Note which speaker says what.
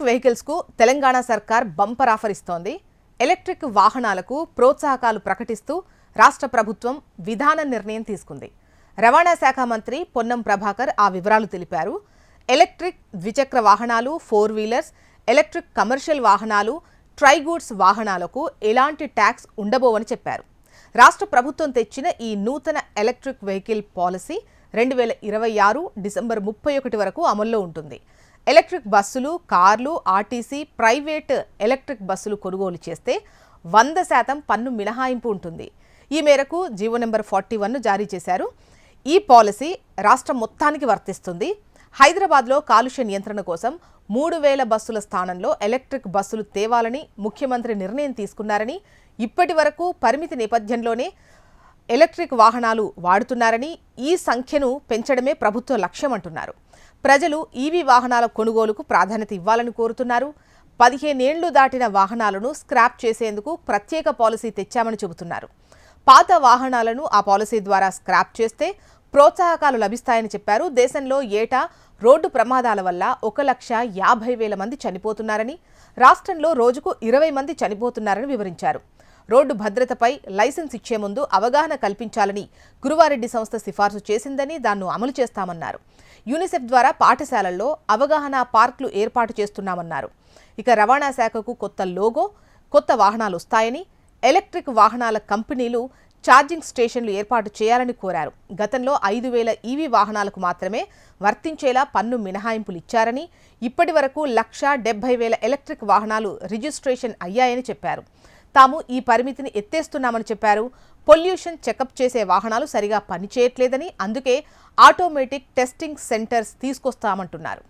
Speaker 1: Electric వెహికల్స్కు Telangana సర్కార్ bumper offer ఇస్తోంది. Electric వాహనాలకు ప్రోత్సాహకాలు ప్రకటిస్తూ రాష్ట్ర ప్రభుత్వం విధాన నిర్ణయం తీసుకుంది. రవాణా శాఖ మంత్రి పొన్నం ప్రభాకర్ ఆ వివరాలు తెలిపారు. ఎలక్ట్రిక్ ద్విచక్ర వాహనాలు, 4 వీలర్స్, ఎలక్ట్రిక్ కమర్షియల్ వాహనాలు, ట్రైగూడ్స్ వాహనాలకు ఎలాంటి ట్యాక్స్ ఉండబోవని చెప్పారు. రాష్ట్ర ప్రభుత్వం తెచ్చిన ఈ నూతన ఎలక్ట్రిక్ వెహికల్ పాలసీ 2026 డిసెంబర్ 31 వరకు అమల్లో ఉంటుంది. ఎలక్ట్రిక్ బస్సులు, కార్లు, ఆర్టీసీ, ప్రైవేట్ ఎలక్ట్రిక్ బస్సులు కొనుగోలు చేస్తే 100% పన్ను మినహాయింపు ఉంటుంది. ఈ మేరకు జీవో నెంబర్ 41ను జారీ చేశారు. ఈ పాలసీ రాష్ట్రం మొత్తానికి వర్తిస్తుంది. హైదరాబాద్లో కాలుష్య నియంత్రణ కోసం 3000 బస్సుల స్థానంలో ఎలక్ట్రిక్ బస్సులు తేవాలని ముఖ్యమంత్రి నిర్ణయం తీసుకున్నారని, ఇప్పటి వరకు పరిమితి నేపథ్యంలోనే ఎలక్ట్రిక్ వాహనాలు వాడుతున్నారని, ఈ సంఖ్యను పెంచడమే ప్రభుత్వ లక్ష్యం అంటున్నారు. ప్రజలు ఈవీ వాహనాల కొనుగోలుకు ప్రాధాన్యత ఇవ్వాలని కోరుతున్నారు. 15 ఏళ్లు దాటిన వాహనాలను స్క్రాప్ చేసేందుకు ప్రత్యేక పాలసీ తెచ్చామని చెబుతున్నారు. పాత వాహనాలను ఆ పాలసీ ద్వారా స్క్రాప్ చేస్తే ప్రోత్సాహకాలు లభిస్తాయని చెప్పారు. దేశంలో ఏటా రోడ్డు ప్రమాదాల వల్ల 1,50,000 మంది చనిపోతున్నారని, రాష్ట్రంలో రోజుకు 20 మంది చనిపోతున్నారని వివరించారు. రోడ్డు భద్రతపై లైసెన్స్ ఇచ్చే ముందు అవగాహన కల్పించాలని గురువారెడ్డి సంస్థ సిఫార్సు చేసిందని, దాన్ని అమలు చేస్తామన్నారు. యూనిసెఫ్ ద్వారా పాఠశాలల్లో అవగాహన పార్కులు ఏర్పాటు చేస్తున్నామన్నారు. ఇక రవాణా శాఖకు కొత్త లోగో, కొత్త వాహనాలు వస్తాయని, ఎలక్ట్రిక్ వాహనాల కంపెనీలు ఛార్జింగ్ స్టేషన్లు ఏర్పాటు చేయాలని కోరారు. గతంలో 5,000 ఈవీ వాహనాలకు మాత్రమే వర్తించేలా పన్ను మినహాయింపులు ఇచ్చారని, ఇప్పటి వరకు 1,70,000 ఎలక్ట్రిక్ వాహనాలు రిజిస్ట్రేషన్ అయ్యాయని చెప్పారు. తాము ఈ పరిమితిని ఎత్తేస్తున్నామని చెప్పారు. పొల్యూషన్ చెకప్ చేసే వాహనాలు సరిగా పనిచేయట్లేదని, అందుకే ఆటోమేటిక్ టెస్టింగ్ సెంటర్స్ తీసుకొస్తామంటున్నారు.